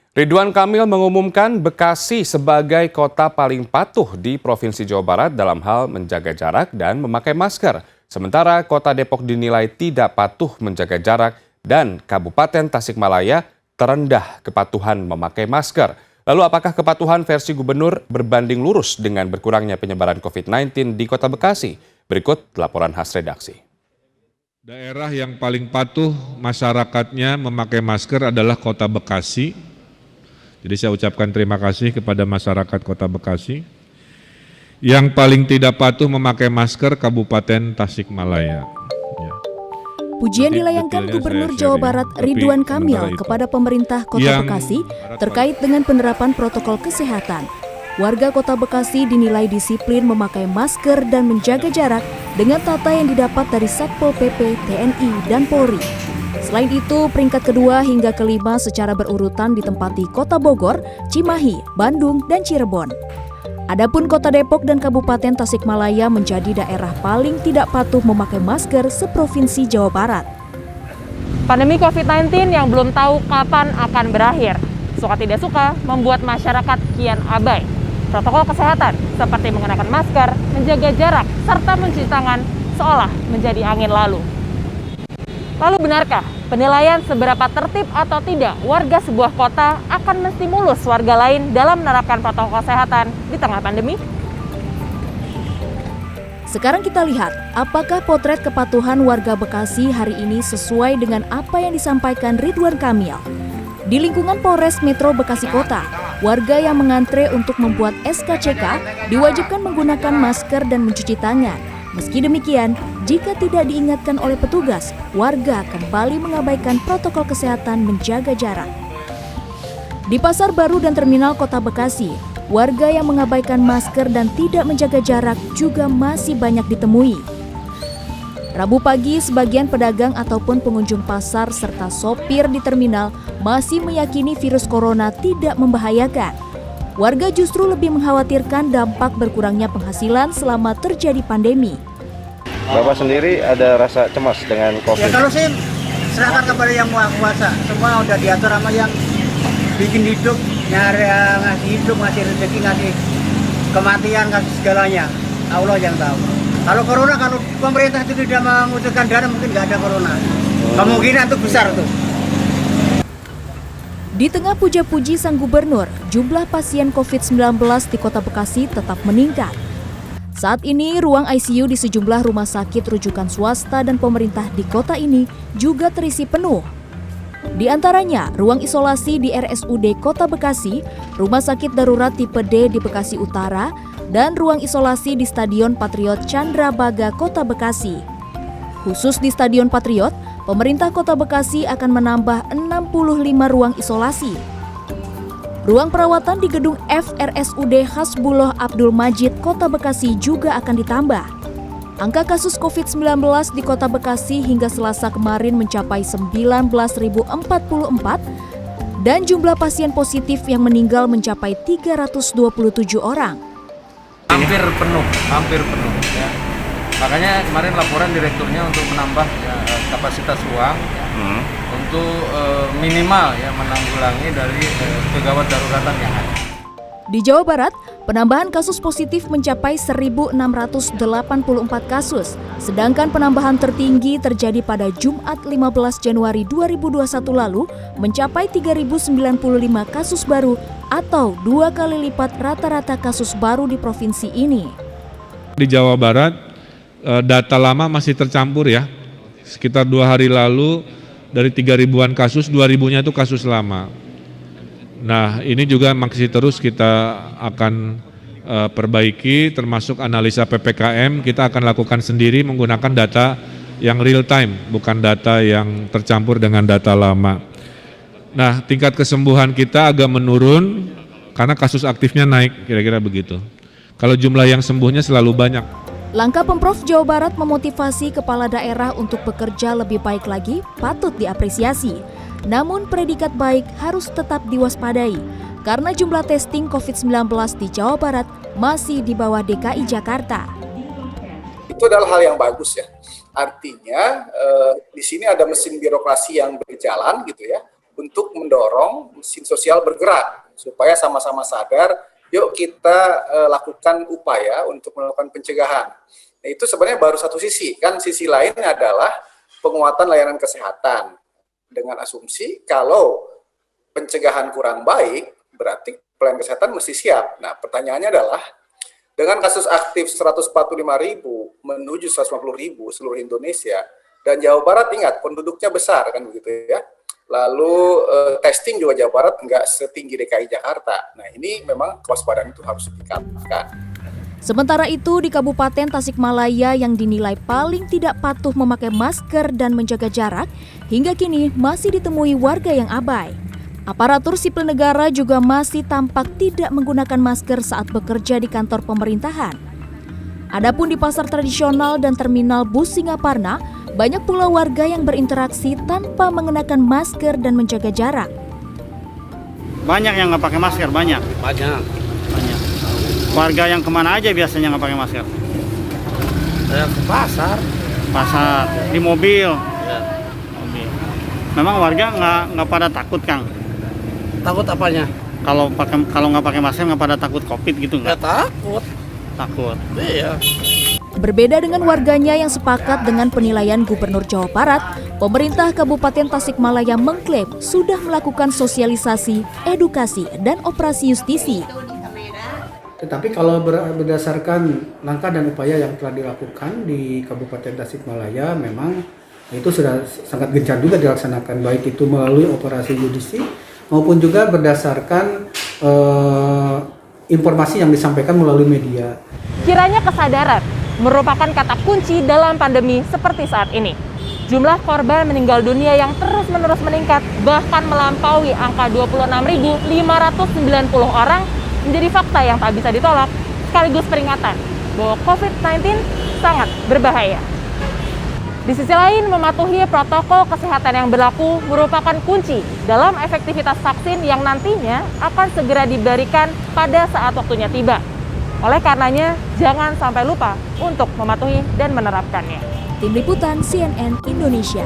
Ridwan Kamil mengumumkan Bekasi sebagai kota paling patuh di Provinsi Jawa Barat dalam hal menjaga jarak dan memakai masker. Sementara kota Depok dinilai tidak patuh menjaga jarak dan Kabupaten Tasikmalaya terendah kepatuhan memakai masker. Lalu apakah kepatuhan versi gubernur berbanding lurus dengan berkurangnya penyebaran COVID-19 di Kota Bekasi? Berikut laporan khas redaksi. Daerah yang paling patuh masyarakatnya memakai masker adalah Kota Bekasi. Jadi saya ucapkan terima kasih kepada masyarakat Kota Bekasi. Yang paling tidak patuh memakai masker Kabupaten Tasikmalaya. Ya. Pujian dilayangkan Gubernur Jawa Barat Ridwan Kamil kepada pemerintah Kota Bekasi terkait dengan penerapan protokol kesehatan. Warga Kota Bekasi dinilai disiplin memakai masker dan menjaga jarak dengan tata yang didapat dari Satpol PP, TNI, dan Polri. Selain itu, peringkat kedua hingga kelima secara berurutan ditempati Kota Bogor, Cimahi, Bandung, dan Cirebon. Adapun Kota Depok dan Kabupaten Tasikmalaya menjadi daerah paling tidak patuh memakai masker seprovinsi Jawa Barat. Pandemi COVID-19 yang belum tahu kapan akan berakhir, suka tidak suka membuat masyarakat kian abai. Protokol kesehatan seperti mengenakan masker, menjaga jarak, serta mencuci tangan seolah menjadi angin lalu. Lalu benarkah penilaian seberapa tertib atau tidak warga sebuah kota akan menstimulus warga lain dalam menerapkan protokol kesehatan di tengah pandemi? Sekarang kita lihat, apakah potret kepatuhan warga Bekasi hari ini sesuai dengan apa yang disampaikan Ridwan Kamil. Di lingkungan Polres Metro Bekasi Kota, warga yang mengantre untuk membuat SKCK diwajibkan menggunakan masker dan mencuci tangan. Meski demikian, jika tidak diingatkan oleh petugas, warga kembali mengabaikan protokol kesehatan menjaga jarak. Di Pasar Baru dan Terminal Kota Bekasi, warga yang mengabaikan masker dan tidak menjaga jarak juga masih banyak ditemui. Rabu pagi, sebagian pedagang ataupun pengunjung pasar serta sopir di terminal masih meyakini virus corona tidak membahayakan. Warga justru lebih mengkhawatirkan dampak berkurangnya penghasilan selama terjadi pandemi. Bapak sendiri ada rasa cemas dengan COVID? Ya kalau sih serahkan kepada yang Maha Kuasa. Semua udah diatur sama yang bikin hidup, nyari ngasih hidup, ngasih rezeki, ngasih kematian, ngasih segalanya. Allah yang tahu. Kalau corona, kalau pemerintah itu tidak mengucurkan dana, mungkin nggak ada corona. Kemungkinan itu besar tuh. Di tengah puja-puji sang gubernur, jumlah pasien COVID-19 di Kota Bekasi tetap meningkat. Saat ini, ruang ICU di sejumlah rumah sakit rujukan swasta dan pemerintah di kota ini juga terisi penuh. Di antaranya, ruang isolasi di RSUD Kota Bekasi, rumah sakit darurat tipe D di Bekasi Utara, dan ruang isolasi di Stadion Patriot Candrabaga Kota Bekasi. Khusus di Stadion Patriot, pemerintah Kota Bekasi akan menambah 65 ruang isolasi. Ruang perawatan di gedung FRSUD Hasbullah Abdul Majid Kota Bekasi juga akan ditambah. Angka kasus COVID-19 di Kota Bekasi hingga Selasa kemarin mencapai 19.044 dan jumlah pasien positif yang meninggal mencapai 327 orang. Hampir penuh ya. Makanya kemarin laporan direkturnya untuk menambah ya, kapasitas ruang untuk minimal ya menanggulangi dari kegawat daruratan yang ada. Di Jawa Barat, penambahan kasus positif mencapai 1.684 kasus, sedangkan penambahan tertinggi terjadi pada Jumat 15 Januari 2021 lalu mencapai 3.095 kasus baru atau 2 kali lipat rata-rata kasus baru di provinsi ini. Di Jawa Barat, data lama masih tercampur ya. Sekitar 2 hari lalu dari 3.000-an kasus, 2.000-nya itu kasus lama. Nah, ini juga masih terus kita akan perbaiki, termasuk analisa PPKM, kita akan lakukan sendiri menggunakan data yang real time, bukan data yang tercampur dengan data lama. Nah, tingkat kesembuhan kita agak menurun karena kasus aktifnya naik, kira-kira begitu. Kalau jumlah yang sembuhnya selalu banyak. Langkah Pemprov Jawa Barat memotivasi kepala daerah untuk bekerja lebih baik lagi patut diapresiasi. Namun predikat baik harus tetap diwaspadai karena jumlah testing COVID-19 di Jawa Barat masih di bawah DKI Jakarta. Itu adalah hal yang bagus ya. Artinya di sini ada mesin birokrasi yang berjalan gitu ya. untuk mendorong mesin sosial bergerak supaya sama-sama sadar, yuk kita lakukan upaya untuk melakukan pencegahan. Nah, itu sebenarnya baru satu sisi, kan sisi lain adalah penguatan layanan kesehatan dengan asumsi kalau pencegahan kurang baik berarti pelayanan kesehatan mesti siap. Nah, pertanyaannya adalah dengan kasus aktif 145.000 menuju 150.000 seluruh Indonesia, dan Jawa Barat ingat penduduknya besar kan begitu ya. Lalu testing juga Jawa Barat nggak setinggi DKI Jakarta. Nah, ini memang kewaspadaan itu harus ditingkatkan. Sementara itu, di Kabupaten Tasikmalaya yang dinilai paling tidak patuh memakai masker dan menjaga jarak, hingga kini masih ditemui warga yang abai. Aparatur sipil negara juga masih tampak tidak menggunakan masker saat bekerja di kantor pemerintahan. Adapun di pasar tradisional dan terminal bus Singaparna, banyak pula warga yang berinteraksi tanpa mengenakan masker dan menjaga jarak. Banyak yang nggak pakai masker, banyak. Warga yang kemana aja biasanya nggak pakai masker? Ke pasar. Pasar, di mobil. Ya. Mobil. Memang warga nggak pada takut, Kang? Takut apanya? Kalau nggak pakai masker nggak pada takut COVID gitu nggak? Takut. Takut. Iya. Berbeda dengan warganya yang sepakat dengan penilaian Gubernur Jawa Barat, pemerintah Kabupaten Tasikmalaya mengklaim sudah melakukan sosialisasi, edukasi, dan operasi justisi. Tetapi kalau berdasarkan langkah dan upaya yang telah dilakukan di Kabupaten Tasikmalaya, memang itu sudah sangat gencar juga dilaksanakan, baik itu melalui operasi justisi maupun juga berdasarkan informasi yang disampaikan melalui media. Kiranya kesadaran merupakan kata kunci dalam pandemi seperti saat ini. Jumlah korban meninggal dunia yang terus-menerus meningkat, bahkan melampaui angka 26.590 orang, menjadi fakta yang tak bisa ditolak, sekaligus peringatan bahwa COVID-19 sangat berbahaya. Di sisi lain, mematuhi protokol kesehatan yang berlaku merupakan kunci dalam efektivitas vaksin yang nantinya akan segera diberikan pada saat waktunya tiba. Oleh karenanya, jangan sampai lupa untuk mematuhi dan menerapkannya. Tim Liputan CNN Indonesia.